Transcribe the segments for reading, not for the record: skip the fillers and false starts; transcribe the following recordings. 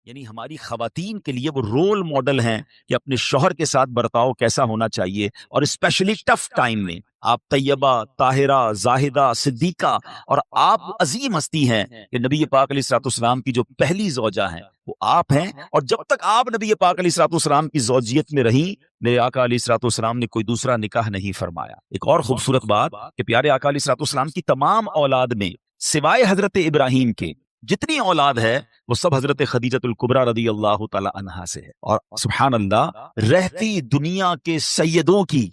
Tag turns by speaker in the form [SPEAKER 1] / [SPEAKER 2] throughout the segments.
[SPEAKER 1] یعنی ہماری خواتین کے لیے وہ رول ماڈل ہیں کہ اپنے شوہر کے ساتھ برتاؤ کیسا ہونا چاہیے، اور اسپیشلی ٹف ٹائم میں آپ طیبہ، طاہرہ، زاہدہ، صدیقہ، اور آپ عظیم ہستی ہیں کہ نبی پاک علیہ الصلوۃ والسلام کی جو پہلی زوجہ ہیں وہ آپ ہیں، اور جب تک آپ نبی پاک علیہ الصلوۃ والسلام کی زوجیت میں رہیں میرے آقا علیہ الصلوۃ والسلام نے کوئی دوسرا نکاح نہیں فرمایا۔ ایک اور خوبصورت بات کہ پیارے آقا علیہ الصلوۃ والسلام کی تمام اولاد میں سوائے حضرت ابراہیم کے جتنی اولاد ہے وہ سب حضرت خدیجۃ الکبریٰ رضی اللہ تعالی عنہا سے ہے، اور سبحان اللہ رہتی دنیا کے سیدوں کی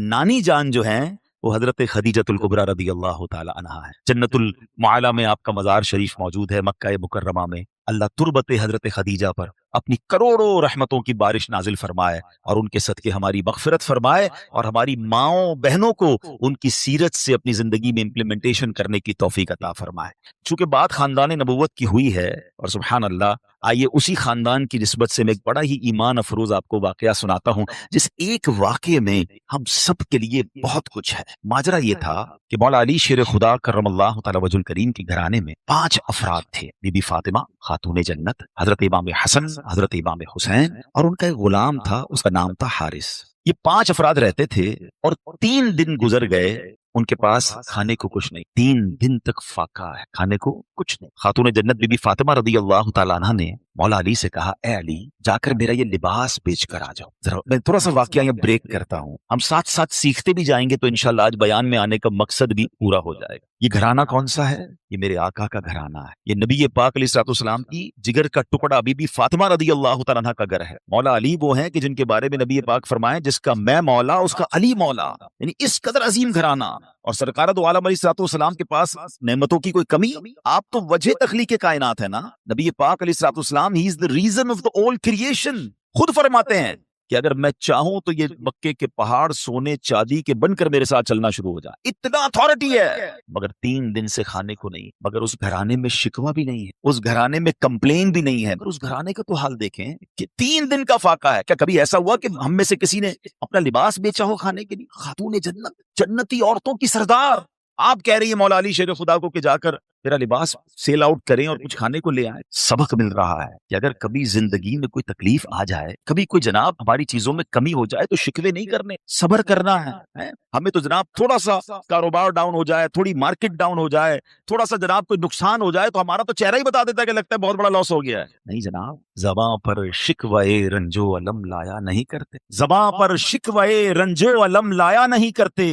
[SPEAKER 1] نانی جان جو ہیں وہ حضرت خدیجۃ الکبریٰ رضی اللہ تعالی عنہا ہے۔ جنت المعلی میں آپ کا مزار شریف موجود ہے، مکہ مکرمہ میں اللہ تربت حضرت خدیجہ پر اپنی کروڑوں رحمتوں کی بارش نازل فرمائے، اور ان کے صدقے ہماری مغفرت فرمائے، اور ہماری ماؤں بہنوں کو ان کی سیرت سے اپنی زندگی میں امپلیمنٹیشن کرنے کی توفیق عطا فرمائے۔ چونکہ بات خاندان نبوت کی ہوئی ہے، اور سبحان اللہ آئیے اسی خاندان کی نسبت سے میں ایک بڑا ہی ایمان افروز آپ کو واقعہ سناتا ہوں، جس ایک واقعے میں ہم سب کے لیے بہت کچھ ہے۔ ماجرا یہ تھا کہ مولا علی شیر خدا کرم اللہ تعالی وجہ الکریم کے گھرانے میں 5 افراد تھے، بی بی فاطمہ خاتون جنت، حضرت امام حسن، حضرت امام حسین، اور ان کا ایک غلام تھا، اس کا نام تھا حارث۔ یہ 5 افراد رہتے تھے، اور 3 دن گزر گئے ان کے پاس کھانے کو کچھ نہیں، 3 دن تک فاقہ ہے، کھانے کو کچھ نہیں۔ خاتون جنت بی بی فاطمہ رضی اللہ تعالیٰ عنہ نے مولا علی سے کہا، اے علی جا کر میرا یہ لباس بیچ کر آ جاؤ۔ ذرا میں تھوڑا سا واقعہ یہ بریک کرتا ہوں، ہم ساتھ ساتھ سیکھتے بھی جائیں گے تو انشاءاللہ آج بیان میں آنے کا مقصد بھی پورا ہو جائے گا۔ یہ گھرانہ کون سا ہے؟ یہ میرے آقا کا گھرانہ ہے، یہ نبی پاک علیہ الصلوۃ والسلام کی جگر کا ٹکڑا بی بی فاطمہ رضی اللہ تعالیٰ عنہ کا گھر ہے۔ مولا علی وہ ہیں کہ جن کے بارے میں نبی پاک فرمائے جس کا میں مولا اس کا علی مولا، یعنی اس قدر عظیم گھرانہ، اور سرکار دو عالم علیہ الصلوۃ والسلام کے پاس نعمتوں کی کوئی کمی؟ آپ تو وجہ تخلیق کائنات ہے نا، نبی پاک علیہ الصلوۃ والسلام ہی از the reason of the all creation۔ خود فرماتے ہیں کہ اگر میں چاہوں تو یہ مکے کے پہاڑ سونے چاندی کے بن کر میرے ساتھ چلنا شروع ہو جائے، اتنا اتھارٹی ہے، مگر 3 دن سے کھانے کو نہیں۔ مگر اس گھرانے میں شکوہ بھی نہیں ہے، اس گھرانے میں کمپلین بھی نہیں ہے، مگر اس گھرانے کا تو حال دیکھیں کہ 3 دن کا فاقہ ہے۔ کیا کبھی ایسا ہوا کہ ہم میں سے کسی نے اپنا لباس بیچا ہو کھانے کے لیے؟ خاتون جنت، جنتی عورتوں کی سردار، آپ کہہ رہی ہے مولا علی شیر خدا کو کہ جا کر میرا لباس سیل آؤٹ کریں اور کچھ کھانے کو لے آئیں۔ سبق مل رہا ہے کہ اگر کبھی زندگی میں کوئی تکلیف آ جائے، کبھی کوئی جناب ہماری چیزوں میں کمی ہو جائے تو شکوے نہیں کرنے، صبر کرنا ہے۔ ہمیں تو جناب تھوڑا سا کاروبار ڈاؤن ہو جائے، تھوڑی مارکیٹ ڈاؤن ہو جائے، تھوڑا سا جناب کوئی نقصان ہو جائے تو ہمارا تو چہرہ ہی بتا دیتا ہے کہ لگتا ہے بہت بڑا لاس ہو گیا ہے۔ نہیں جناب، زباں پر شکوے رنجو علم لایا نہیں کرتے، زباں پر شکوے رنجو علم لایا نہیں کرتے،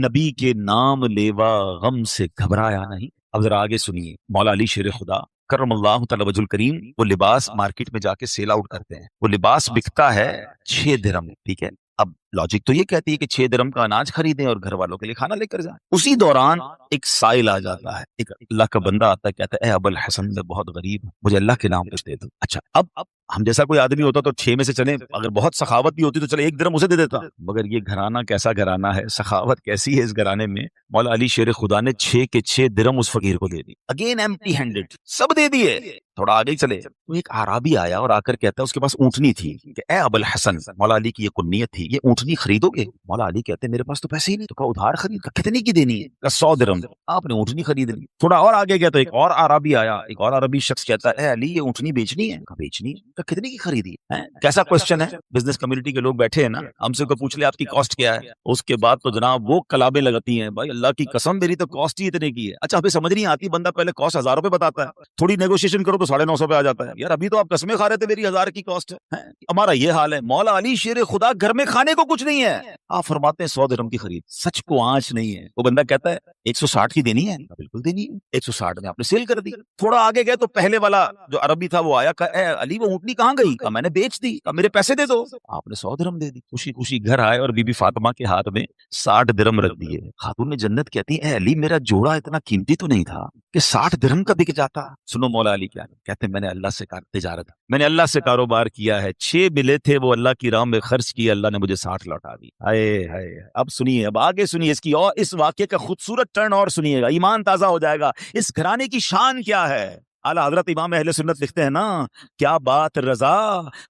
[SPEAKER 1] نبی کے نام لیوا غم سے گھبرایا نہیں۔ اب ذرا آگے سنیے، مولا علی شیر خدا کرم اللہ تعالی وجہ الکریم وہ لباس مارکیٹ میں جا کے سیل آؤٹ کرتے ہیں، وہ لباس بکتا ہے 6 درہم، ٹھیک ہے؟ اب لاجک تو یہ کہتی ہے کہ 6 درہم کا اناج خریدیں اور گھر والوں کے لیے کھانا لے کر جائیں۔ اسی دوران ایک سائل آ جاتا ہے، ایک اللہ کا بندہ آتا ہے، کہتا ہے اے ابو الحسن میں بہت غریب ہوں، مجھے اللہ کے نام کچھ دے دو۔ اچھا، اب ہم جیسا کوئی آدمی ہوتا تو 6 میں سے چلیں، اگر بہت سخاوت بھی ہوتی تو چلے 1 درہم اسے دے دیتا، مگر یہ گھرانہ کیسا گھرانہ ہے، سخاوت کیسی ہے اس گھرانے میں۔ مولا علی شیر خدا نے 6 کے 6 درہم اس فقیر کو دے دی، اگین ایمپٹی ہینڈڈ، سب دے دیے۔ تھوڑا آگے چلے تو ایک اعرابی آیا اور آ کر کہتا ہے، اس کے پاس اونٹنی تھی، کہ اے ابو الحسن، مولا علی کی یہ کنیت تھی، یہ اونٹنی خریدو گے؟ مولا علی کہتے ہیں میرے پاس تو پیسے ہی نہیں، تو کہا ادھار خرید، کتنے کی دینی ہے؟ کہا 100 درہم۔ آپ نے اونٹنی خرید لی۔ تھوڑا اور آگے گیا تو ایک اور اعرابی آیا، ایک اور عربی شخص کہتا ہے اے علی یہ اونٹنی بیچنی ہے؟ کہا بیچنی ہے۔ کہا کتنے کی خریدی ہے؟ کیسا کوشچن ہے؟ بزنس کمیونٹی کے لوگ بیٹھے ہیں نا، ہم سے کوئی پوچھ لے آپ کی کاسٹ کیا ہے، اس کے بعد تو جناب وہ کلابیں لگتی ہیں، بھائی اللہ کی قسم میری تو کاسٹ ہی اتنے کی ہے۔ اچھا ہمیں سمجھ نہیں آتی، بندہ پہلے کاسٹ 1000 روپے بتاتا ہے، تھوڑی نیگوشیشن کرو تو 950 پہ آ جاتا ہے، یار ابھی تو آپ قسمیں کھا رہے تھے میری 1000 کی کاسٹ ہے۔ ہمارا یہ حال ہے، مولا علی شیر خدا گھر میں کھانے کو کچھ نہیں ہے، آپ فرماتے ہیں 100 درہم کی خرید، سچ کو آنچ نہیں ہے۔ وہ بندہ کہتا ہے 160 کی دینی ہے؟ بالکل دینی ہے۔ 160 میں آپ نے سیل کر دی۔ تھوڑا آگے گئے تو پہلے والا جو عربی تھا وہ آیا، کہا اے علی وہ اونٹنی کہاں گئی؟ کہا میں نے بیچ دی۔ کہا میرے پیسے دے دو۔ آپ نے 100 درہم دے دی۔ خوشی خوشی گھر آئے اور بی بی فاطمہ کے ہاتھ میں 60 درہم رکھ دیے۔ خاتون جنت کہتی ہے اے علی میرا جوڑا اتنا قیمتی تو نہیں تھا کہ 60 درہم کا بک جاتا۔ سنو مولا علی کیا کہتے ہیں، میں نے اللہ سے تجارت، میں نے اللہ سے کاروبار کیا ہے، 6 ملے تھے وہ اللہ کی راہ میں خرچ کیے، اللہ نے مجھے 60 لوٹا دی۔ ہائے ہائے، اب سنیے، اب آگے سنیے اس کی اور اس واقعے کا خوبصورت ٹرن اور سنیے گا، ایمان تازہ ہو جائے گا۔ اس گھرانے کی شان کیا ہے؟ اعلیٰ حضرت امام اہل سنت لکھتے ہیں نا، کیا بات رضا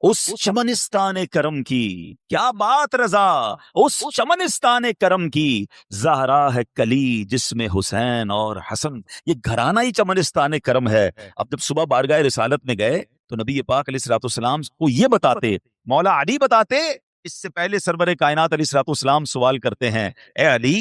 [SPEAKER 1] اس چمنستان کرم کی، کیا بات رضا اس چمنستان کرم کی، زہرا ہے کلی جس میں حسین اور حسن۔ یہ گھرانہ ہی چمنستان کرم ہے۔ اب جب صبح بارگاہ رسالت میں گئے تو نبی پاک علیہ الصلوۃ والسلام کو یہ بتاتے، مولا علی بتاتے، اس سے پہلے سرور کائنات علیہ الصلوۃ والسلام سوال کرتے ہیں، اے علی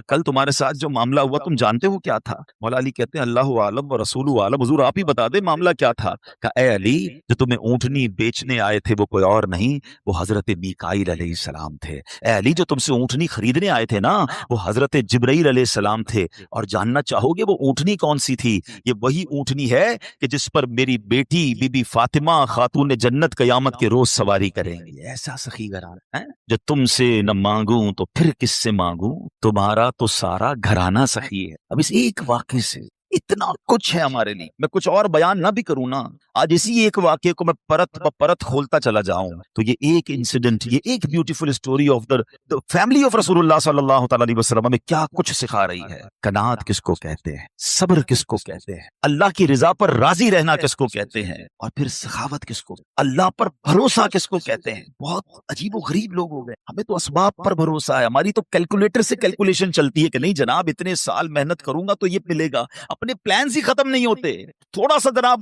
[SPEAKER 1] کل تمہارے ساتھ جو معاملہ ہوا تم جانتے ہو کیا تھا؟ مولا علی کہتے ہیں اللہ عالم و رسول عالم، حضور آپ ہی بتا دیں معاملہ کیا تھا؟ کہا اے علی جو تمہیں اونٹنی بیچنے آئے تھے وہ کوئی اور نہیں، وہ حضرت میکائیل علیہ السلام تھے۔ اے علی جو تم سے اونٹنی خریدنے آئے تھے نا وہ حضرت جبرائیل علیہ السلام تھے۔ اور جاننا چاہو گے وہ اونٹنی کون سی تھی؟ یہ وہی اونٹنی ہے کہ جس پر میری بیٹی بی بی فاطمہ خاتون جنت قیامت کے روز سواری کریں گی۔ ایسا سخی گھرانہ ہے جو تم سے نہ مانگوں تو پھر کس سے مانگوں، تمہارا تو سارا گھرانہ سخی ہے۔ اب اس ایک واقعے سے اتنا کچھ ہے ہمارے لیے، میں کچھ اور بیان نہ بھی کروں نا، آج اسی ایک واقعے کو میں پرت پرت کھولتا چلا جاؤں تو یہ ایک انسیڈنٹ، یہ ایک beautiful story of the family of رسول اللہ صلی اللہ تعالی علیہ وسلم میں کیا کچھ سکھا رہی ہے۔ قناعت کس کو کہتے ہیں، صبر کس کو کہتے ہیں، اللہ کی رضا پر راضی رہنا کس کو کہتے ہیں، اور پھر سخاوت کس کو، اللہ پر بھروسہ کس کو کہتے ہیں۔ بہت عجیب و غریب لوگ ہو گئے، ہمیں تو اسباب پر بھروسہ ہے، ہماری تو کیلکولیٹر سے کیلکولیشن چلتی ہے کہ نہیں جناب اتنے سال محنت کروں گا تو یہ ملے گا، اپنے پلانز ہی ختم نہیں ہوتے، تھوڑا سا جناب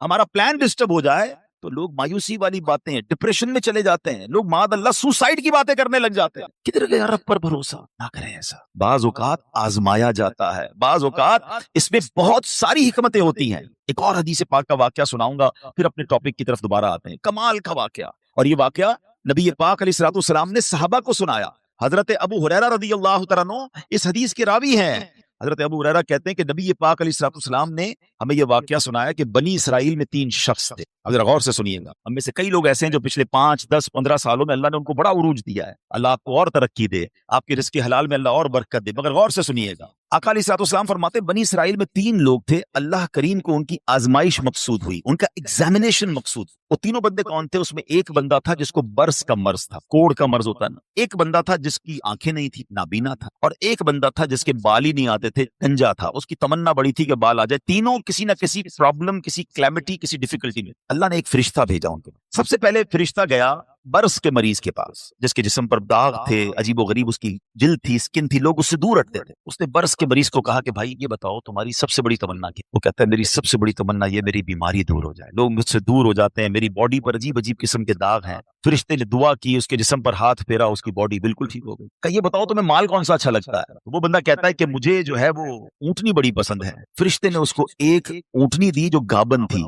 [SPEAKER 1] ہمارا پلان ڈسٹرب ہو جائے تو لوگ مایوسی والی باتیں، ڈپریشن میں چلے جاتے ہیں، لوگ معاذ اللہ سوسائڈ کی باتیں کرنے لگ جاتے ہیں۔ کدھر گیا رب پر بھروسہ؟ نہ کریں ایسا، بعض اوقات آزمایا جاتا ہے، بعض اوقات اس میں بہت ساری حکمتیں ہوتی ہیں۔ ایک اور حدیث پاک کا واقعہ سناؤں گا پھر اپنے ٹاپک کی طرف دوبارہ آتے ہیں، کمال کا واقعہ، اور یہ واقعہ نبی پاک علیہ الصلوۃ والسلام نے صحابہ کو سنایا۔ حضرت ابو ہریرہ رضی اللہ تعالیٰ عنہ اس حدیث کے راوی ہیں۔ حضرت ابو ہریرہ کہتے ہیں کہ نبی پاک علیہ الصلوۃ والسلام نے ہمیں یہ واقعہ سنایا کہ بنی اسرائیل میں 3 شخص تھے۔ اب ذرا غور سے سنیے گا، ہم میں سے کئی لوگ ایسے ہیں جو پچھلے 5 10 15 سالوں میں اللہ نے ان کو بڑا عروج دیا ہے، اللہ آپ کو اور ترقی دے، آپ کے رزق حلال میں اللہ اور برکت دے، مگر غور سے سنیے گا۔ آقا علیہ الصلوۃ والسلام فرماتے بنی اسرائیل میں 3 لوگ تھے، اللہ کریم کو ان کی آزمائش مقصود ہوئی، ان کا ایگزامینیشن مقصود۔ وہ تینوں بندے کون تھے؟ اس میں ایک بندہ تھا جس کو برس کا مرض تھا، کوڑ کا مرض ہوتا ہے نا، ایک بندہ تھا جس کی آنکھیں نہیں تھی، نابینا تھا، اور ایک بندہ تھا جس کے بال ہی نہیں آتے تھے، گنجا تھا، اس کی تمنا بڑی تھی کہ بال آ جائے۔ تینوں کسی نہ کسی پرابلم، کسی کلیمٹی، کسی ڈیفیکلٹی میں۔ اللہ نے ایک فرشتہ بھیجا ان کے۔ سب سے پہلے فرشتہ گیا برس کے مریض کے پاس، جس کے جسم پر داغ تھے، عجیب و غریب اس کی جلد تھی، سکن تھی، لوگ اس سے دور ہٹتے تھے۔ اس نے برس کے مریض کو کہا کہ بھائی یہ بتاؤ تمہاری سب سے بڑی تمنا کیا؟ وہ کہتا ہے میری سب سے بڑی تمنا یہ میری بیماری دور ہو جائے، لوگ مجھ سے دور ہو جاتے ہیں، میری باڈی پر عجیب عجیب قسم کے داغ ہیں۔ فرشتے نے دعا کی، اس کے جسم پر ہاتھ پھیرا، اس کی باڈی بالکل ٹھیک ہو گئی۔ کہ یہ بتاؤ تمہیں مال کون سا اچھا لگتا ہے؟ تو وہ بندہ کہتا ہے کہ مجھے جو ہے وہ اونٹنی بڑی پسند ہے۔ فرشتے نے اس کو ایک اونٹنی دی جو گابن تھی،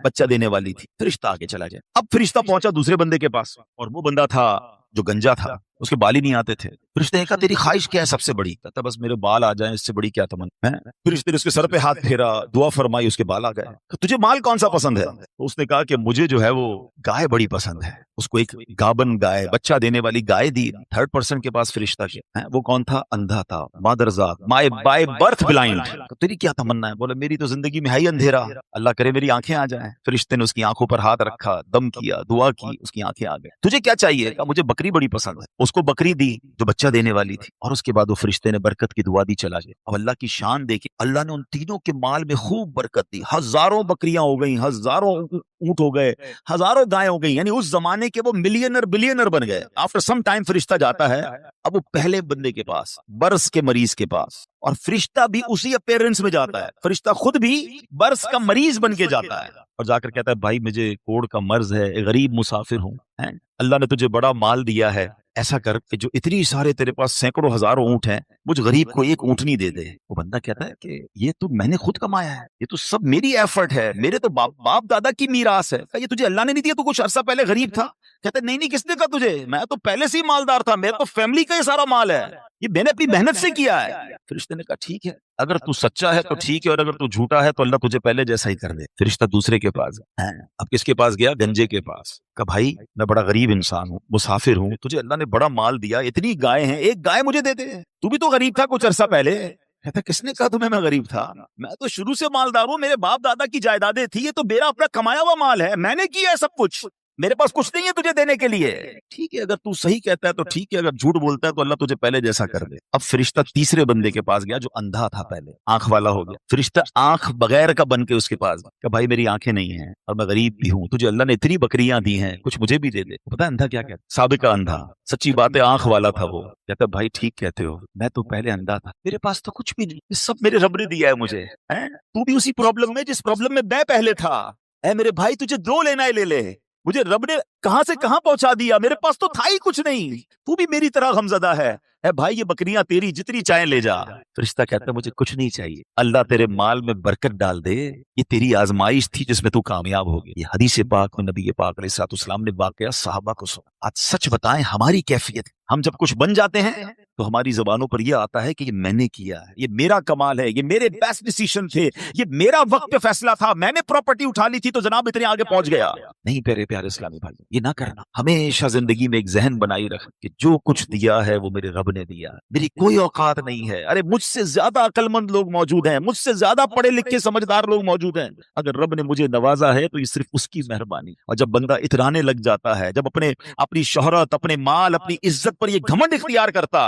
[SPEAKER 1] بچہ دینے والی تھی۔ فرشتہ آگے چلا جائے۔ اب فرشتہ پہنچا دوسرے بندے کے پاس، اور وہ بندہ تھا جو گنجا تھا، اس کے بال ہی نہیں آتے تھے۔ فرشتے نے کہا تیری خواہش کیا ہے سب سے بڑی؟ کہتا بس میرے بال آ جائیں، اس سے بڑی کیا تمنا ہے؟ فرشتے نے اس کے سر پہ ہاتھ پھیرا، دعا فرمائی، اس کے بال آ گئے۔ تجھے مال کون سا پسند ہے؟ تو اس نے کہا کہ مجھے جو ہے وہ گائے بڑی پسند ہے۔ اس کو ایک گابن گائے، بچہ دینے والی گائے دی۔ 3rd پرسن کے پاس فرشتہ کیا، وہ کون تھا؟ اندھا تھا، مادرزاد، بائی برتھ بلائنڈ۔ تیری کیا تمنا ہے؟ بولا میری تو زندگی میں ہے ہی اندھیرا، اللہ کرے میری آنکھیں آ جائیں۔ فرشتے نے اس کی آنکھوں پر ہاتھ رکھا، دم کیا، دعا کی، اس کی آنکھیں آ گئیں۔ تجھے کیا چاہیے؟ کہا مجھے بکری بڑی پسند ہے۔ اس کو بکری دی جو بچہ دینے والی تھی، اور اس کے بعد وہ فرشتے نے برکت کی دعا دی، چلا گیا۔ اب اللہ کی شان دیکھی، اللہ نے ان تینوں کے مال میں خوب برکت دی، ہزاروں بکریاں ہو گئیں، ہزاروں اونٹ ہو گئے، ہزاروں گائیں ہو گئی، یعنی اس زمانے کے وہ ملینر بلینر بن گئے۔ آفٹر سم ٹائم فرشتہ جاتا ہے اب وہ پہلے بندے کے پاس، برس کے مریض کے پاس، اور فرشتہ بھی اسی اپیرنس میں جاتا ہے، فرشتہ خود بھی برس کا مریض بن کے جاتا ہے، اور جا کر کہتا ہے بھائی مجھے کوڑ کا مرض ہے، غریب مسافر ہوں، اللہ نے تجھے بڑا مال دیا ہے، ایسا کر کہ جو اتنی سارے تیرے پاس سینکڑوں ہزاروں اونٹ ہیں، مجھ غریب کو ایک اونٹنی دے دے۔ وہ بندہ کہتا ہے کہ یہ تو میں نے خود کمایا ہے، یہ تو سب میری ایفرٹ ہے، میرے تو باپ دادا کی میراث ہے۔ یہ تجھے اللہ نے نہیں دیا؟ تو کچھ عرصہ پہلے غریب تھا۔ کہتا ہے نہیں کس نے کہا تجھے؟ میں تو پہلے سے ہی مالدار تھا، میرے تو فیملی کا یہ سارا مال ہے، یہ میں نے اپنی محنت سے کیا ہے۔ فرشتے نے کہا ٹھیک ہے، اگر تو سچا ہے تو ٹھیک ہے، اور اگر تو جھوٹا ہے تو اللہ تجھے پہلے جیسا ہی کر دے۔ فرشتہ دوسرے کے پاس گیا۔ اب کس کے پاس گیا؟ گنجے کے پاس۔ کہا بھائی میں بڑا غریب انسان ہوں، مسافر ہوں، تجھے اللہ نے بڑا مال دیا، اتنی گائے ہیں، ایک گائے مجھے دے دے، تو بھی تو غریب تھا کچھ عرصہ پہلے۔ کہتا کس نے کہا تمہیں میں غریب تھا؟ میں تو شروع سے مالدار ہوں، میرے باپ دادا کی جائیدادیں تھی، یہ تو میرا اپنا کمایا ہوا مال ہے، میں نے کیا ہے سب کچھ، میرے پاس کچھ نہیں ہے تجھے دینے کے لیے۔ ٹھیک ہے اگر تو صحیح کہتا ہے تو ٹھیک ہے، اگر جھوٹ بولتا ہے تو اللہ تجھے پہلے جیسا کر دے۔ اب فرشتہ تیسرے بندے کے پاس گیا جو اندھا تھا، پہلے آنکھ والا ہو گیا۔ فرشتہ آنکھ بغیر کا بن کے اس کے پاس گیا کہ بھائی میری آنکھیں نہیں ہیں اور میں غریب بھی ہوں، تجھے اللہ نے اتنی بکریاں دی ہیں، کچھ مجھے بھی دے دے۔ پتہ ہے اندھا کیا کہتا؟ سابقہ اندھا، سچی بات ہے آنکھ والا تھا وہ، کہتا بھائی ٹھیک کہتے ہو، میں تو پہلے اندھا تھا، میرے پاس تو کچھ بھی نہیں، یہ سب میرے رب نے دیا ہے مجھے۔ تو بھی اسی پرابلم میں جس پرابلم میں میں پہلے تھا، اے میرے بھائی تجھے جو لینا ہے لے لے, مجھے رب نے کہاں سے کہاں پہنچا دیا, میرے پاس تو تھا ہی کچھ نہیں, تو بھی میری طرح غمزدہ ہے. اے بھائی یہ بکریاں تیری, جتنی چاہیں لے جا. فرشتہ کہتا ہے مجھے کچھ نہیں چاہیے, اللہ تیرے مال میں برکت ڈال دے, یہ تیری آزمائش تھی جس میں تو کامیاب ہو گئی. یہ حدیث پاک میں نبی پاک علیہ الصلوۃ والسلام نے واقعہ صحابہ کو سنا. آج سچ بتائیں ہماری کیفیت, ہم جب کچھ بن جاتے ہیں تو ہماری زبانوں پر یہ آتا ہے کہ یہ میں نے کیا ہے, یہ میرا کمال ہے, یہ میرے بیسٹ ڈیسیشن تھے, یہ میرا وقت پہ فیصلہ تھا, میں نے پراپرٹی اٹھا لی تھی تو جناب اتنے آگے پہنچ گیا. نہیں پیارے پیارے اسلامی بھائی, یہ نہ کرنا. ہمیشہ زندگی میں ایک ذہن بنائی رکھ کہ جو کچھ دیا ہے وہ میرے رب نے دیا, میری کوئی اوقات نہیں ہے. ارے مجھ سے زیادہ عقل مند لوگ موجود ہیں, مجھ سے زیادہ پڑھے لکھے سمجھدار لوگ موجود ہیں. اگر رب نے مجھے نوازا ہے تو یہ صرف اس کی مہربانی. اور جب بندہ اترانے لگ جاتا ہے, جب اپنی شہرت, اپنے مال, اپنی عزت پر یہ گھمنڈ اختیار کرتا,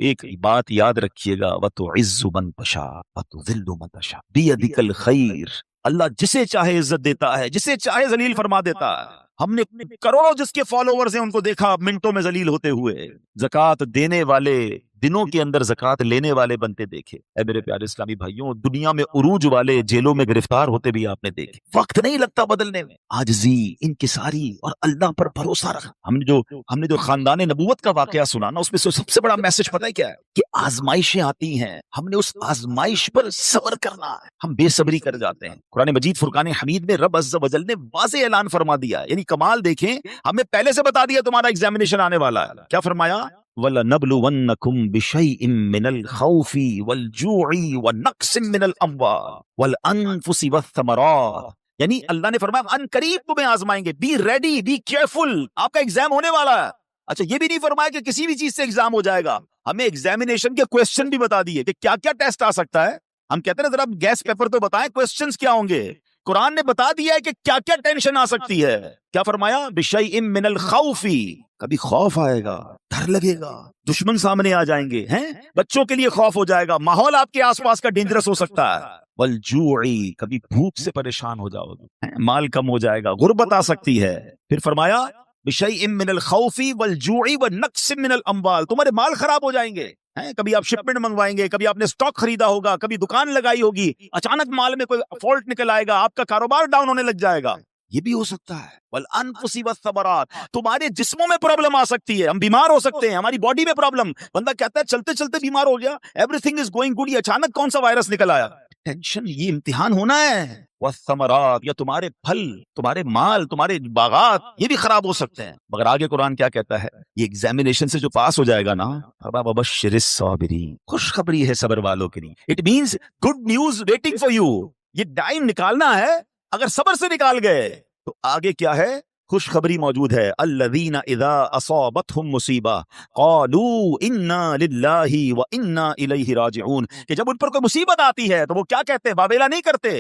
[SPEAKER 1] ایک بات یاد رکھیے گا, وَتُعِزُّ مَن تَشَاءُ وَتُذِلُّ مَن تَشَاءُ بِيَدِكَ الْخَيْرُ. اللہ جسے چاہے عزت دیتا ہے, جسے چاہے ذلیل فرما دیتا ہے. ہم نے کروڑوں جس کے فالوورز ہیں ان کو دیکھا منٹوں میں ذلیل ہوتے ہوئے. زکوٰۃ دینے والے دنوں کے اندر زکوٰۃ لینے والے بنتے دیکھے. اے میرے پیارے اسلامی بھائیوں, دنیا میں عروج والے جیلوں میں گرفتار ہوتے بھی آپ نے دیکھے. وقت نہیں لگتا بدلنے میں. عاجزی, انکساری اور اللہ پر بھروسہ رکھنا. ہم نے جو خاندان نبوت کا واقعہ سنا نا, اس میں سب سے بڑا میسج پتہ ہے کیا ہے؟ کہ آزمائشیں آتی ہیں, ہم نے اس آزمائش پر صبر کرنا ہے. ہم بے صبری کر جاتے ہیں. قرآن مجید فرقان حمید میں رب عز و جل نے واضح اعلان فرما دیا, یعنی کمال دیکھیں, ہمیں پہلے سے بتا دیا تمہارا ایگزامینیشن آنے والا ہے. کیا فرمایا؟ وَلَنَبْلُوَنَّكُمْ بِشَيْءٍ مِّنَ الْخَوْفِ وَالْجُوعِ وَنَقْصٍ مِّنَ الْأَمْوَالِ وَالْأَنفُسِ وَالثَّمَرَاتِ. یعنی اللہ نے فرمایا ان قریب تمہیں آزمائیں گے, بی ریڈی, بی کیئرفل, آپ کا ایگزام ہونے والا ہے. اچھا یہ بھی نہیں فرمایا کہ کسی بھی چیز سے ایگزام ہو جائے گا, ہمیں ایگزامینیشن کے کوسچن بھی بتا دیے کہ کیا کیا ٹیسٹ آ سکتا ہے. ہم کہتے ہیں ذرا گیس پیپر تو بتائیں کوسچنز کیا ہوں گے. قرآن نے بتا دیا ہے کہ کیا کیا ٹینشن آ سکتی ہے. کیا فرمایا؟ بِشَيْءٍ مِّنَ الْخَوْفِ, کبھی خوف آئے گا, ڈر لگے گا, دشمن سامنے آ جائیں گے, ہیں بچوں کے لیے خوف ہو جائے گا, ماحول آپ کے آس پاس کا ڈینجرس ہو سکتا ہے. وَالْجُوعِ, کبھی بھوک سے پریشان ہو جاؤ گے, مال کم ہو جائے گا, غربت آ سکتی ہے. پھر فرمایا بِشَيْءٍ مِّنَ الْخَوْفِ وَالْجُوعِ وَنَقْصٍ مِّنَ الْأَمْوَالِ, تمہارے مال خراب ہو جائیں گے. کبھی آپ شپمنٹ منگوائیں گے, کبھی آپ نے سٹاک خریدا ہوگا, کبھی دکان لگائی ہوگی, اچانک مال میں کوئی فالٹ نکل آئے گا, آپ کا کاروبار ڈاؤن ہونے لگ جائے گا. یہ بھی ہو سکتا ہے. وَالْأَنفُسِ وَالثَّمَرَاتِ, تمہارے جسموں میں پرابلم آ سکتی ہے, ہم بیمار ہو سکتے ہیں, ہماری باڈی میں پرابلم. بندہ کہتا ہے چلتے چلتے بیمار ہو گیا, every thing is going good, یہ اچانک کون سا وائرس نکل آیا. ٹینشن, یہ امتحان ہونا ہے. والثمرات, یا تمہارے پھل, تمہارے مال, تمہارے باغات, یہ بھی خراب ہو سکتے ہیں. مگر آگے قرآن کیا کہتا ہے؟ یہ ایگزامینیشن سے جو پاس ہو جائے گا نا, وَبَشِّرِ الصَّابِرِينَ, خوشخبری ہے صبر والوں کے لیے. It means good news waiting for you. یہ ٹائم نکالنا ہے, اگر صبر سے نکال گئے تو آگے کیا ہے؟ خوشخبری موجود ہے. الذین اذا اصابتهم مصیبہ قالوا انا للہ وانا الیہ راجعون, کہ جب ان پر کوئی مصیبت آتی ہے تو وہ کیا کہتے ہیں؟ واویلا نہیں کرتے,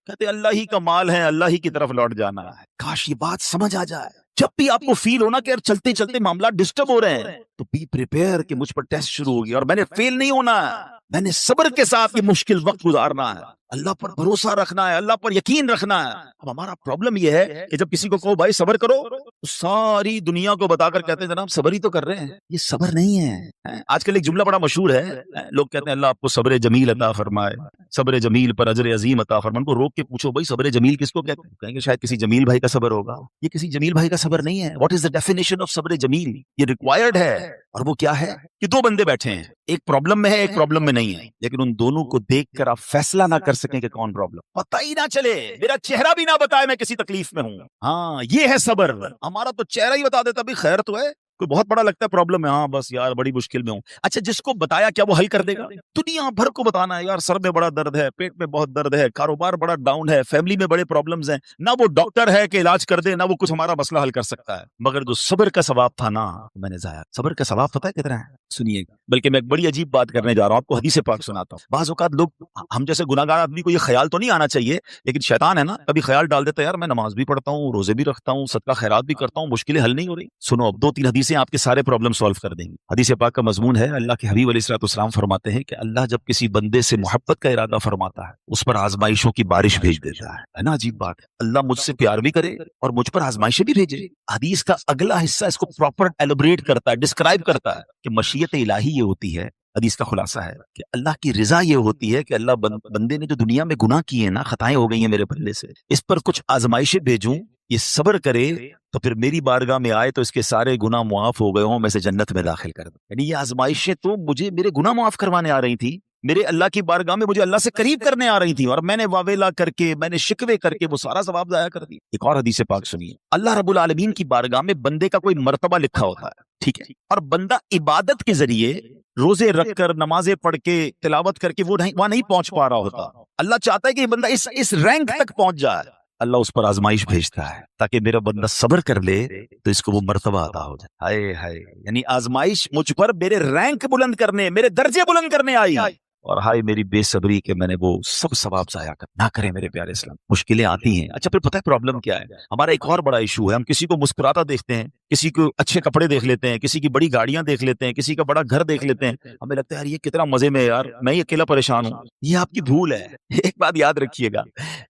[SPEAKER 1] کہتے اللہ ہی کا مال ہے, اللہ ہی کی طرف لوٹ جانا ہے. کاش یہ بات سمجھ آ جائے. جب بھی آپ کو فیل ہونا کہ یار چلتے چلتے معاملات ڈسٹرب ہو رہے ہیں تو بی پریپیئر کہ مجھ پر ٹیسٹ شروع ہو گیا اور میں نے فیل نہیں ہونا ہے, میں نے صبر کے ساتھ یہ مشکل وقت گزارنا ہے, اللہ پر بھروسہ رکھنا ہے, اللہ پر یقین رکھنا ہے. اب ہمارا پرابلم یہ ہے کہ جب کسی کو کہو بھائی صبر کرو تو ساری دنیا کو بتا کر کہتے ہیں جناب صبر ہی تو کر رہے ہیں. یہ صبر نہیں ہے. آج کل ایک جملہ بڑا مشہور ہے, لوگ کہتے ہیں اللہ آپ کو صبر جمیل عطا فرمائے, صبر جمیل پر اجر عظیم عطا فرمائے. ان کو روک کے پوچھو بھائی صبر جمیل کس کو کہتے ہیں؟ کہیں گے شاید کسی جمیل بھائی کا صبر ہوگا. یہ کسی جمیل بھائی کا صبر نہیں ہے. What is the definition of صبر جمیل؟ یہ ریکوائرڈ ہے. اور وہ کیا ہے کہ دو بندے بیٹھے ہیں, ایک پرابلم میں ہے, ایک پرابلم میں نہیں ہے, لیکن ان دونوں کو دیکھ کر آپ فیصلہ نہ کر سکیں کہ کون پرابلم, پتہ ہی نہ چلے, میرا چہرہ بھی نہ بتائے میں کسی تکلیف میں ہوں. ہاں یہ ہے صبر. ہمارا تو چہرہ ہی بتا دیتا بھی خیر تو ہے, کوئی بہت بڑا لگتا ہے پرابلم ہے, ہاں بس یار بڑی مشکل میں ہوں. اچھا جس کو بتایا کیا وہ حل کر دے گا؟ دنیا بھر کو بتانا ہے یار سر میں بڑا درد ہے, پیٹ میں بہت درد ہے, کاروبار بڑا ڈاؤن ہے, فیملی میں بڑے پرابلمز ہیں, نہ وہ ڈاکٹر ہے کہ علاج کر دے, نہ وہ کچھ ہمارا مسئلہ حل کر سکتا ہے. مگر جو صبر کا ثواب تھا نا, میں نے ضائع. صبر کا ثواب پتہ ہے کتنا ہے؟ سنیے گا. بلکہ میں ایک بڑی عجیب بات کرنے جا رہا ہوں, آپ کو حدیث پاک سناتا ہوں. بعض اوقات لوگ, ہم جیسے گناہگار آدمی کو یہ خیال تو نہیں آنا چاہیے, لیکن شیطان ہے نا, کبھی خیال ڈال دیتا ہے یار میں نماز بھی پڑھتا ہوں, روزے بھی رکھتا ہوں, صدقہ خیرات بھی کرتا ہوں, مشکلیں حل نہیں ہو رہی. سنو اب 2-3 حدیثیں آپ کے سارے پرابلم سالو کر دیں گی. حدیث پاک کا مضمون ہے, اللہ کے حبیب علیہ الصلوۃ والسلام فرماتے ہیں کہ اللہ جب کسی بندے سے محبت کا ارادہ فرماتا ہے اس پر آزمائشوں کی بارش بھیج دیتا ہے نا. عجیب بات ہے, اللہ مجھ سے پیار بھی کرے اور مجھ پر آزمائشیں بھی بھیجے. حدیث کا اگلا حصہ اس کو پراپر ایلوبریٹ کرتا ہے, ڈسکرائب کرتا ہے کہ مشیت الہی یہ ہوتی ہے حدیث کا خلاصہ ہے کہ اللہ کی رضا یہ ہوتی ہے کہ اللہ بندے نے جو دنیا میں گناہ کیے ہیں نا، خطائیں ہو گئی ہیں میرے بندے سے، اس پر کچھ آزمائشیں بھیجوں، یہ صبر کرے تو پھر میری بارگاہ میں آئے تو اس کے سارے گناہ معاف ہو گئے ہوں، میں سے جنت میں داخل کر دوں. یعنی یہ آزمائشیں تو مجھے میرے گناہ معاف کروانے آ رہی تھی، میرے اللہ کی بارگاہ میں مجھے اللہ سے قریب کرنے آ رہی تھی، اور میں نے واویلا کر کے، میں نے شکوے کر کے وہ سارا ثواب ضائع کر دیا. ایک اور حدیث پاک سنیے. اللہ رب العالمین کی بارگاہ میں بندے کا کوئی مرتبہ لکھا ہوتا ہے، ٹھیک ہے، اور بندہ عبادت کے ذریعے روزے رکھ کر، نمازیں پڑھ کے، تلاوت کر کے وہ وہاں نہیں پہنچ پا رہا ہوتا. اللہ چاہتا ہے کہ یہ بندہ اس رینک تک پہنچ جائے. اللہ اس پر آزمائش بھیجتا ہے تاکہ میرا بندہ صبر کر لے تو اس کو وہ مرتبہ عطا ہو جائے. ہائے ہائے، یعنی آزمائش مجھ پر میرے رینک بلند کرنے، میرے درجے بلند کرنے آئی، اور ہائے میری بے صبری کہ میں نے وہ سب ثواب ضائع کر. نہ کریں میرے پیارے اسلام. مشکلیں آتی ہیں. اچھا پھر پتہ ہے پرابلم کیا ہے؟ ہمارا ایک اور بڑا ایشو ہے، ہم کسی کو مسکراتا دیکھتے ہیں، کسی کو اچھے کپڑے دیکھ لیتے ہیں، کسی کی بڑی گاڑیاں دیکھ لیتے ہیں، کسی کا بڑا گھر دیکھ لیتے ہیں، ہمیں لگتا ہے یار یہ کتنا مزے میں ہے یار، میں ہی اکیلا پریشان ہوں. یہ آپ کی بھول ہے. ایک بات یاد رکھیے گا،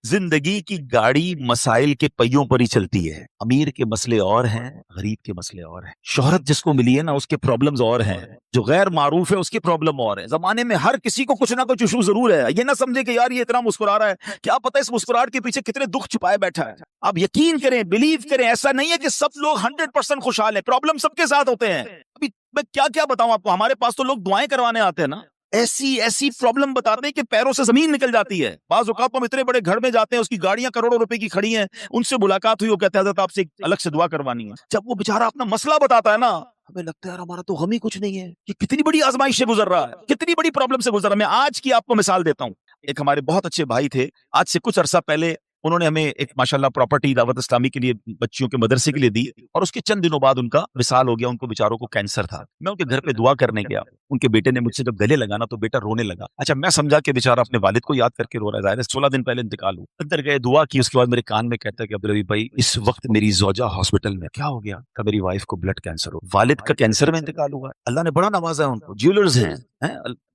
[SPEAKER 1] زندگی کی گاڑی مسائل کے پہیوں پر ہی چلتی ہے. امیر کے مسئلے اور ہیں، غریب کے مسئلے اور ہیں. شہرت جس کو ملی ہے نا، اس کے پرابلمز اور ہیں. جو غیر معروف ہے اس کی پرابلم اور ہے. زمانے میں ہر کسی کو کچھ نہ کچھ ایشو ضرور ہے. یہ نہ سمجھے کہ یار یہ اتنا مسکرا رہا ہے، کیا پتہ اس مسکراہٹ کے پیچھے کتنے دکھ چھپائے بیٹھا ہے. آپ یقین کریں، بلیو کریں، ایسا نہیں ہے کہ سب لوگ 100% خوشحال ہیں. پرابلم سب کے ساتھ ہوتے ہیں. ابھی میں کیا بتاؤں آپ کو، ہمارے پاس تو لوگ دعائیں کروانے آتے ہیں نا، ایسی پرابلم بتاتے ہیں کہ پیروں سے زمین نکل جاتی ہے. بعض اوقات ہم اتنے بڑے گھر میں جاتے ہیں، اس کی گاڑیاں کروڑوں روپے کی کھڑی ہیں، ان سے ملاقات ہوئی، وہ کہتے ہیں حضرت آپ سے الگ سے دعا کروانی ہے. جب وہ بیچارہ اپنا مسئلہ بتاتا ہے نا، ہمیں لگتا ہے یار ہمارا تو غم ہی کچھ نہیں ہے، یہ کتنی بڑی آزمائش سے گزر رہا ہے، کتنی بڑی پرابلم سے گزر رہا ہے. میں آج کی آپ کو مثال دیتا ہوں. ایک ہمارے بہت اچھے بھائی تھے، آج سے کچھ عرصہ پہلے انہوں نے ہمیں ایک ماشاءاللہ پراپرٹی دعوت اسلامی کے لیے بچیوں کے مدرسے کے لیے دی، اور اس کے چند دنوں بعد ان کا وصال ہو گیا. ان کو بیچاروں کو کینسر تھا. میں ان کے گھر پہ دعا کرنے گیا. ان کے بیٹے نے مجھ سے جب گلے لگانا تو بیٹا رونے لگا. اچھا میں سمجھا کہ بیچارہ اپنے والد کو یاد کر کے رو رہا ہے، ظاہر ہے 16 دن پہلے انتقال ہو. اندر گئے، دعا کی، اس کے بعد میرے کان میں کہتا ہے کہ عبدالرحیم بھائی اس وقت میری زوجہ ہاسپٹل میں. کیا ہو گیا؟ کہ میری وائف کو بلڈ کینسر ہو. والد کا کینسر میں انتقال ہوا. اللہ نے بڑا نوازا ہے ان کو، جیولرز ہیں.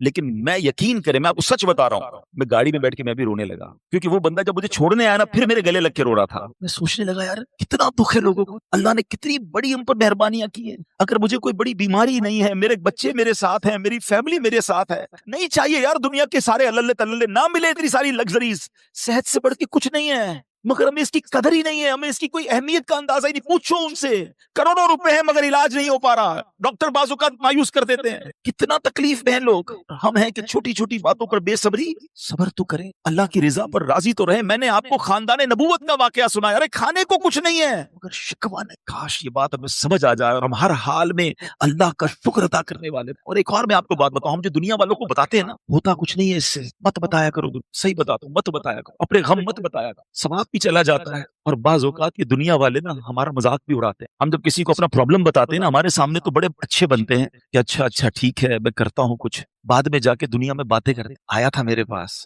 [SPEAKER 1] لیکن میں یقین کریں، میں آپ کو سچ بتا رہا ہوں، میں گاڑی میں بیٹھ کے میں بھی رونے لگا، کیونکہ وہ بندہ جب مجھے چھوڑنے آیا نا، پھر میرے گلے لگ کے رو رہا تھا. میں سوچنے لگا یار کتنا دکھ ہے لوگوں کو، اللہ نے کتنی بڑی ہم پر مہربانیاں کی ہیں. اگر مجھے کوئی بڑی بیماری نہیں ہے، میرے بچے میرے ساتھ ہیں، میری فیملی میرے ساتھ ہے، نہیں چاہیے یار دنیا کے سارے اللہ تللے، نہ ملے اتنی ساری لگژریز، صحت سے بڑھ کے کچھ نہیں ہے، مگر ہمیں اس کی قدر ہی نہیں ہے، ہمیں اس کی کوئی اہمیت کا اندازہ ہی نہیں. پوچھو ان سے، کروڑوں روپے ہیں مگر علاج نہیں ہو پا رہا، ڈاکٹر بعض اوقات مایوس کر دیتے ہیں. کتنا تکلیف میں ہیں لوگ. ہم ہیں کہ چھوٹی چھوٹی باتوں پر بے صبری. صبر تو کریں، اللہ کی رضا پر راضی تو رہیں. میں نے آپ کو خاندان نبوت کا واقعہ سنایا، ارے کھانے کو کچھ نہیں ہے مگر شکوہ نہیں. کاش یہ بات ہمیں سمجھ آ جائے اور ہم ہر حال میں اللہ کا شکر ادا کرنے والے. اور ایک اور میں آپ کو بات بتاؤں، ہم جو دنیا والوں کو بتاتے ہیں نا، ہوتا کچھ نہیں ہے اس سے. مت بتایا کرو، صحیح بتاتا ہوں، مت بتایا کرو، اپنے غم مت بتایا کرو، ثواب بھی چلا جاتا ہے. اور بعض اوقات یہ دنیا والے نا ہمارا مذاق بھی اڑاتے ہیں. ہم جب کسی کو اپنا پرابلم بتاتے ہیں نا، ہمارے سامنے تو بڑے اچھے بنتے ہیں کہ اچھا ٹھیک ہے میں کرتا ہوں کچھ. بعد میں جا کے دنیا میں باتیں کرتے، آیا تھا میرے پاس،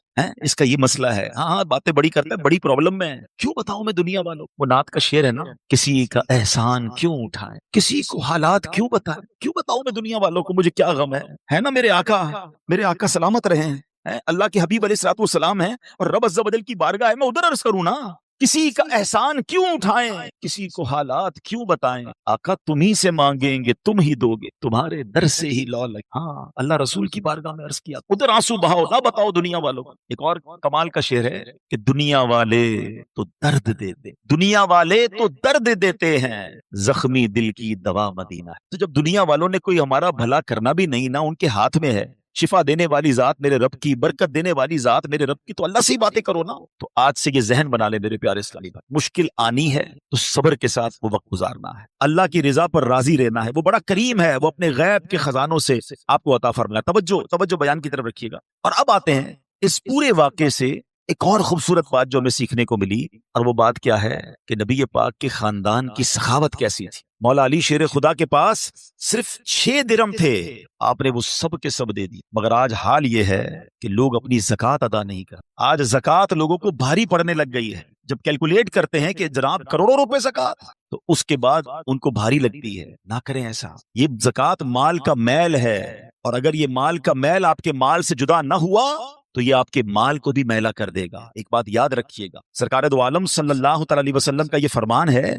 [SPEAKER 1] اس کا یہ مسئلہ ہے، ہاں باتیں بڑی کرتا ہے، بڑی پرابلم میں ہے. کیوں بتاؤں میں دنیا والوں. وہ نعت کا شعر ہے نا، کسی کا احسان کیوں اٹھائیں، کسی کو حالات کیوں بتائیں. کیوں بتاؤں میں دنیا والوں کو مجھے کیا غم ہے نا. میرے آقا سلامت رہے ہیں، اللہ کے حبیب علیہ الصلوۃ والسلام ہیں، اور رب عز و جل کی بارگاہ ہے، میں ادھر عرض کروں نا. کسی کا احسان کیوں اٹھائیں، کسی کو حالات کیوں بتائیں. آقا تم ہی سے مانگیں گے تم ہی دو گے، تمہارے در سے ہی لو لگے. ہاں اللہ رسول کی بارگاہ میں عرض کیا، ادھر آنسو بہاؤ، نہ بتاؤ دنیا والوں کو. ایک اور کمال کا شعر ہے کہ دنیا والے تو درد دیتے، دنیا والے تو درد دیتے ہیں، زخمی دل کی دوا مدینہ ہے. تو جب دنیا والوں نے کوئی ہمارا بھلا کرنا بھی نہیں نا، ان کے ہاتھ میں ہے. شفا دینے والی ذات میرے رب کی، برکت دینے والی ذات میرے رب کی، تو اللہ سے ہی باتیں کرو نا. تو آج سے یہ ذہن بنا لے میرے پیارے اسلامی بھائی، مشکل آنی ہے تو صبر کے ساتھ وہ وقت گزارنا ہے، اللہ کی رضا پر راضی رہنا ہے. وہ بڑا کریم ہے، وہ اپنے غیب کے خزانوں سے آپ کو عطا فرمایا. توجہ بیان کی طرف رکھیے گا. اور اب آتے ہیں اس پورے واقعے سے ایک اور خوبصورت بات جو ہمیں سیکھنے کو ملی، اور وہ بات کیا ہے کہ نبی پاک کے خاندان کی سخاوت کیسی تھی. مولا علی شیر خدا کے پاس صرف 6 درم تھے، آپ نے وہ سب کے سب دے دی. مگر آج حال یہ ہے کہ لوگ اپنی زکوٰۃ ادا نہیں کرتے. آج زکوٰۃ لوگوں کو بھاری پڑنے لگ گئی ہے. جب کیلکولیٹ کرتے ہیں کہ جناب کروڑوں روپے زکوٰۃ، تو اس کے بعد ان کو بھاری لگتی ہے. نہ کریں ایسا. یہ زکوٰۃ مال کا میل ہے، اور اگر یہ مال کا میل آپ کے مال سے جدا نہ ہوا تو یہ آپ کے مال کو بھی میلا کر دے گا. ایک بات یاد رکھیے گا، سرکار دو عالم صلی اللہ تعالی وسلم کا یہ فرمان ہے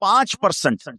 [SPEAKER 1] 5%।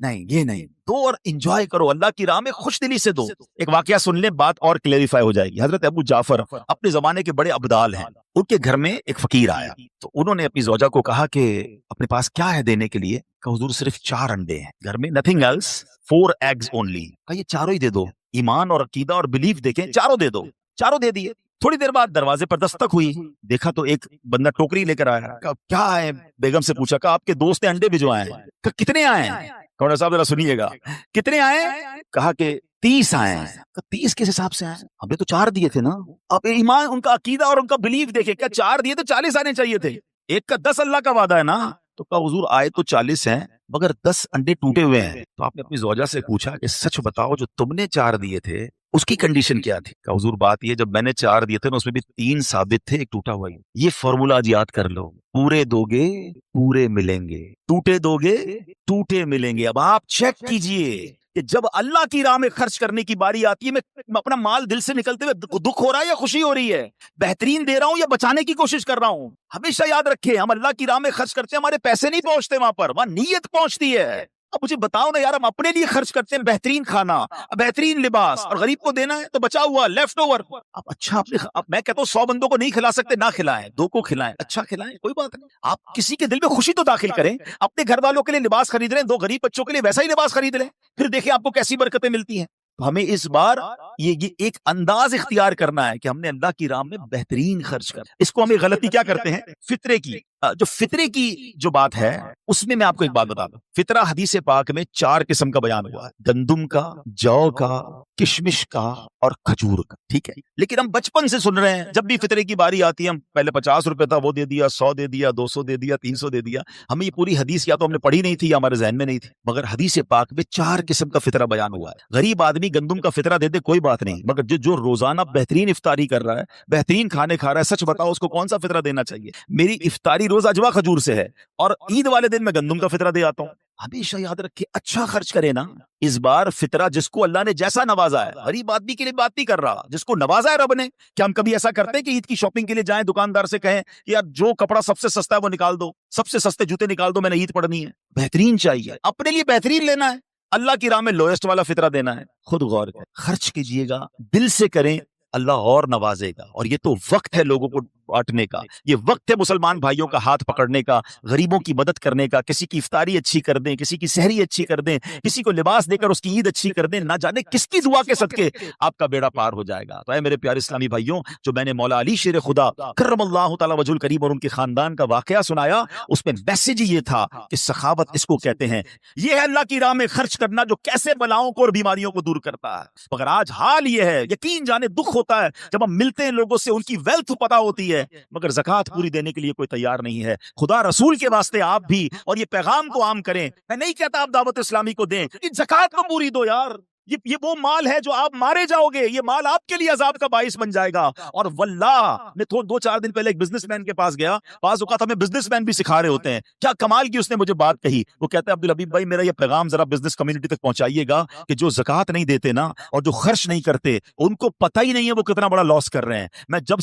[SPEAKER 1] نہیں یہ نہیں دو اور انجوائے کرو, اللہ کی راہ میں خوش دلی سے دو. ایک واقعہ سن لیں, بات اور کلیریفائی ہو جائے گی. حضرت ابو جعفر اپنے زمانے کے بڑے ابدال ہیں, ان کے گھر میں ایک فقیر آیا, تو انہوں نے اپنی زوجہ کو کہا کہ اپنے پاس کیا ہے دینے کے لیے؟ کہ حضور صرف 4 انڈے ہیں گھر میں, نتھنگ ایلس, 4 ایگز اونلی. کہا یہ چاروں ہی دے دو, ایمان اور عقیدہ اور بلیف دیکھیں, چاروں دے دو. چاروں دے دیے. تھوڑی دیر بعد دروازے پر دستک ہوئی, دیکھا تو ایک بندہ ٹوکری لے کر آیا. کہا کیا ہے؟ بیگم سے پوچھا. کہا آپ کے دوست نے انڈے بھجوائے ہیں. کہا کتنے آئے ہیں؟ کہا صاحب ذرا سنیے گا, کتنے آئے؟ کہا کہ 30 آئے ہیں. 30 کس حساب سے آئے؟ ہم نے تو 4 دیے تھے نا. اب ایمان, ان کا عقیدہ اور ان کا بلیف دیکھے, کیا 4 دیے تو 40 آنے چاہیے تھے, ایک کا 10 اللہ کا وعدہ ہے نا. تو کہا حضور آئے تو 40 ہیں مگر 10 انڈے ٹوٹے ہوئے ہیں. تو آپ نے اپنی زوجہ سے پوچھا کہ سچ بتاؤ, جو تم نے 4 دیے تھے اس کی کنڈیشن کیا تھی؟ کہ حضور بات یہ, جب میں نے 4 دیے تھے نا اس میں بھی 3 ثابت تھے, ایک ٹوٹا ہوا ہی. یہ فارمولا آج یاد کر لو, پورے دو گے پورے ملیں گے, ٹوٹے دو گے ٹوٹے ملیں گے. اب آپ چیک کیجئے کہ جب اللہ کی راہ میں خرچ کرنے کی باری آتی ہے, میں اپنا مال دل سے نکلتے ہوئے دکھ ہو رہا ہے یا خوشی ہو رہی ہے, بہترین دے رہا ہوں یا بچانے کی کوشش کر رہا ہوں. ہمیشہ یاد رکھیں, ہم اللہ کی راہ میں خرچ کرتے ہیں, ہمارے پیسے نہیں پہنچتے وہاں پر, وہاں نیت پہنچتی ہے. اب مجھے بتاؤ نا یار, ہم اپنے لیے خرچ کرتے ہیں بہترین کھانا, بہترین لباس, اور غریب کو دینا ہے تو بچا ہوا لیفٹ اوور. اب اچھا اب میں کہتا ہوں 100 بندوں کو نہیں کھلا سکتے, نہ کھلائیں, 2 کو کھلائیں, اچھا کھلائیں, کوئی بات نہیں. آپ کسی کے دل میں خوشی تو داخل کریں, اپنے گھر والوں کے لیے لباس خرید لیں, 2 غریب بچوں کے لیے ویسا ہی لباس خرید لیں, پھر دیکھیں آپ کو کیسی برکتیں ملتی ہیں. تو ہمیں اس بار یہ ایک انداز اختیار کرنا ہے کہ ہم نے اللہ کی راہ میں بہترین خرچ کر. اس کو ہمیں غلطی کیا کرتے ہیں, فطرے کی. جو فطرے کی جو بات ہے اس میں آپ کو ایک بات بتا دوں. فطرہ حدیث پاک میں 4 قسم کا بیان ہوا ہے, گندم کا, جو کا, کشمش کا اور کھجور کا. ٹھیک ہے, لیکن ہم بچپن سے سن رہے ہیں, جب بھی فطرے کی باری آتی ہے ہم پہلے 50 روپے تھا وہ دے دیا, 100 دے دیا, 200 دے دیا, 300 دے دیا. ہمیں یہ پوری حدیث یا تو ہم نے پڑھی نہیں تھی یا ہمارے ذہن میں نہیں تھی, مگر حدیث پاک میں 4 قسم کا فطرہ بیان ہوا ہے. غریب آدمی گندم کا فطرہ دے دے کوئی بات نہیں, مگر جو روزانہ بہترین افطاری کر رہا ہے, بہترین کھانے کھا رہا ہے, سچ بتاؤ اس کو کون سا فطرہ دینا چاہیے؟ میری افطاری روز اجوا کھجور سے ہے اور عید والے دن میں گندم کا فطرہ دے آتا ہوں. ہمیشہ یاد رکھے, اچھا خرچ کرے نا. اس بار فطرہ جس کو اللہ نے جیسا نوازا ہے, غریب آدمی کے لیے بات نہیں کر رہا, جس کو نوازا ہے رب نے. کیا ہم کبھی ایسا کرتے ہیں کہ عید کی شاپنگ کے لیے جائیں, دکاندار سے کہیں یار جو کپڑا سب سے سستا ہے وہ نکال دو, سب سے سستے جوتے نکال دو, میں نے عید پڑھنی ہے. بہترین چاہیے, اپنے لیے بہترین لینا ہے, اللہ کی راہ میں لوئسٹ والا فطرہ دینا ہے. خود غور کریں, خرچ کیجئے گا, دل سے کریں, اللہ اور نوازے گا. اور یہ تو وقت ہے لوگوں کو بانٹنے کا, یہ وقت ہے مسلمان بھائیوں کا ہاتھ پکڑنے کا, غریبوں کی مدد کرنے کا. کسی کی افطاری اچھی کر دیں, کسی کی سحری اچھی کر دیں, کسی کو لباس دے کر اس کی عید اچھی کر دیں. نہ جانے کس کی دعا کے صدقے آپ کا بیڑا پار ہو جائے گا. تو اے میرے پیارے اسلامی بھائیوں, جو میں نے مولا علی شیر خدا کرم اللہ تعالی وجہ الکریم اور ان کے خاندان کا واقعہ سنایا, اس میں میسج یہ تھا کہ سخاوت اس کو کہتے ہیں. یہ ہے اللہ کی راہ میں خرچ کرنا جو کیسے بلاؤں کو اور بیماریوں کو دور کرتا ہے. مگر آج حال یہ ہے, یقین جانے دکھ ہوتا ہے جب ہم ملتے ہیں لوگوں سے, ان کی ویلتھ پتہ ہوتی ہے, مگر زکات پوری دینے کے لیے کوئی تیار نہیں ہے. خدا رسول کے واسطے آپ بھی اور یہ پیغام کو عام کریں. میں نہیں کہتا آپ دعوت اسلامی کو دیں, زکات کو پوری دو یار. یہ وہ مال ہے جو آپ مارے جاؤ گے, یہ مال آپ کے لیے عذاب کا باعث بن جائے گا. اور واللہ میں 2-4 دن پہلے ایک بزنس مین کے پاس گیا, بعض اوقات ہمیں بزنس مین بھی سکھا رہے ہوتے ہیں. کیا کمال کی اس نے مجھے بات کہی, وہ کہتے ہیں عبدالحبیب بھائی میرا یہ پیغام ذرا بزنس کمیونٹی تک پہنچائیے گا کہ جو زکات نہیں دیتے نا اور جو خرچ نہیں کرتے, ان کو پتہ ہی نہیں ہے وہ کتنا بڑا لاس کر رہے ہیں.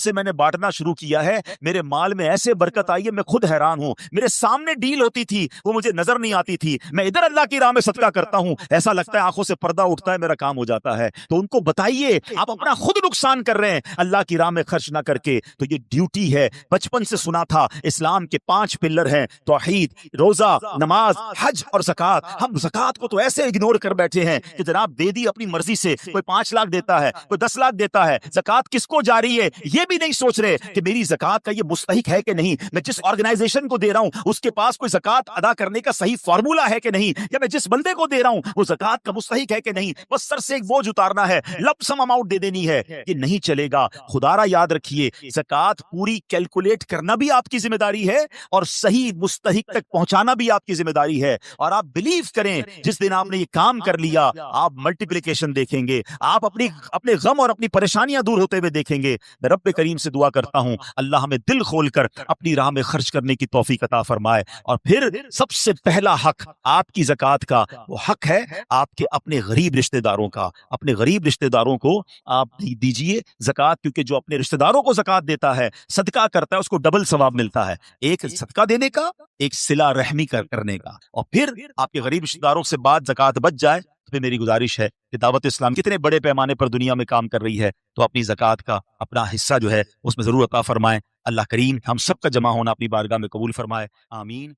[SPEAKER 1] میں نے بانٹنا شروع کیا ہے, میرے مال میں ایسے برکت آئی ہے, میں خود حیران ہوں. میرے سامنے ڈیل ہوتی تھی وہ مجھے نظر نہیں آتی تھی, میں ادھر اللہ کی راہ میں صدقہ کرتا ہوں, ایسا لگتا ہے آنکھوں سے پردہ اٹھتا ہے, میرا کام ہو جاتا ہے. تو ان کو بتائیے آپ اپنا خود نقصان کر رہے ہیں اللہ کی راہ میں خرچ نہ کر کے. تو یہ ڈیوٹی ہے. بچپن سے سنا تھا اسلام کے 5 پلر ہیں, توحید, روزہ, نماز, حج اور زکات. ہم زکات کو تو ایسے اگنور کر بیٹھے ہیں کہ جناب دے دی اپنی مرضی سے, کوئی 5 لاکھ دیتا ہے, کوئی 10 لاکھ دیتا ہے. زکات کس کو جا رہی ہے یہ بھی نہیں سوچ رہے کہ میری زکات کا یہ مستحق ہے کہ نہیں, میں جس آرگنائزیشن کو دے رہا ہوں اس کے پاس کوئی زکات ادا کرنے کا صحیح فارمولا ہے کہ نہیں, یا میں جس بندے کو دے رہا ہوں وہ زکات کا مستحق ہے کہ نہیں. بس سر سے ایک بوجھ اتارنا ہے, لپ سم اماؤنٹ دے دینی ہے, یہ نہیں چلے گا. خدا را یاد رکھیے, زکات پوری کیلکولیٹ کرنا بھی آپ کی ذمہ داری ہے اور صحیح مستحق تک پہنچانا بھی آپ کی ذمہ داری ہے. اور آپ بلیو کریں, جس دن آپ نے یہ کام کر لیا آپ ملٹیپلیکیشن دیکھیں گے, آپ اپنے غم اور اپنی پریشانیاں دور ہوتے ہوئے دیکھیں گے. میں رب کریم سے دعا کرتا ہوں اللہ ہمیں دل کھول کر اپنی راہ میں خرچ کرنے کی توفیق عطا فرمائے. اور پھر سب سے پہلا حق آپ کی زکات کا وہ حق ہے آپ کے اپنے غریب رشتے رشتہ داروں کا، اپنے غریب رشتہ داروں کو آپ دیجیے زکوٰۃ، کیونکہ جو اپنے رشتہ داروں کو زکوٰۃ دیتا ہے، صدقہ کرتا ہے، اس کو ڈبل ثواب ملتا ہے، ایک صدقہ دینے کا، ایک صلہ رحمی کرنے کا۔ اور پھر آپ کے غریب رشتہ داروں سے بعد زکوٰۃ بچ جائے تو پھر میری گزارش ہے کہ دعوت اسلام کتنے بڑے پیمانے پر دنیا میں کام کر رہی ہے، تو اپنی زکوٰۃ کا اپنا حصہ جو ہے اس میں ضرور عطا فرمائیں۔ اللہ کریم ہم سب کا جمع ہونا اپنی بارگاہ میں قبول فرمائے، آمین۔